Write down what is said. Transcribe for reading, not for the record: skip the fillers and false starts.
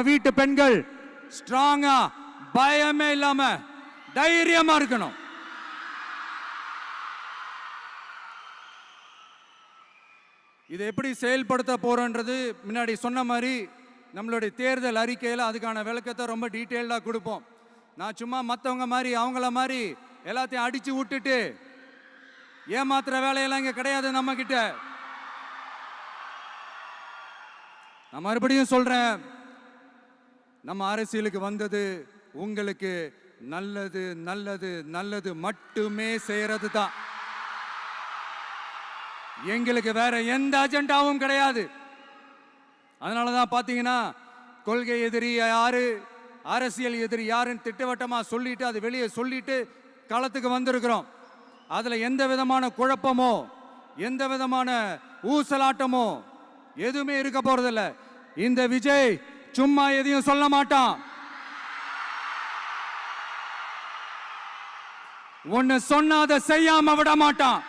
வீட்டு பெண்கள் ஸ்ட்ராங்கா பயமே இல்லாம தைரியமா இருக்கணும். இதை எப்படி செயல்படுத்த போறோன்றது முன்னாடி சொன்ன மாதிரி நம்மளுடைய தேர்தல் அறிக்கையில் அதுக்கான விளக்கத்தை ரொம்ப டீட்டெயில்டாக கொடுப்போம். நான் சும்மா மற்றவங்க மாதிரி அவங்கள மாதிரி எல்லாத்தையும் அடிச்சு விட்டுட்டு ஏமாத்துற வேலையெல்லாம் இங்கே கிடையாது நம்ம கிட்ட. நான் மறுபடியும் சொல்றேன், நம்ம அரசியலுக்கு வந்தது உங்களுக்கு நல்லது நல்லது நல்லது மட்டுமே செய்யறது தான். எங்களுக்கு வேற எந்த அஜெண்டாவும் கிடையாது. அதனாலதான் பாத்தீங்கன்னா கொள்கை எதிரி யாரு, அரசியல் எதிரி யாருன்னு திட்டவட்டமா சொல்லிட்டு அது வெளியே சொல்லிட்டு களத்துக்கு வந்திருக்கிறோம். அதுல எந்த விதமான குழப்பமோ எந்த விதமான ஊசலாட்டமோ எதுவுமே இருக்க போறதில்ல. இந்த விஜய் சும்மா எதையும் சொல்ல மாட்டான். ஒன்னு சொன்ன அதை செய்யாம விட மாட்டான்.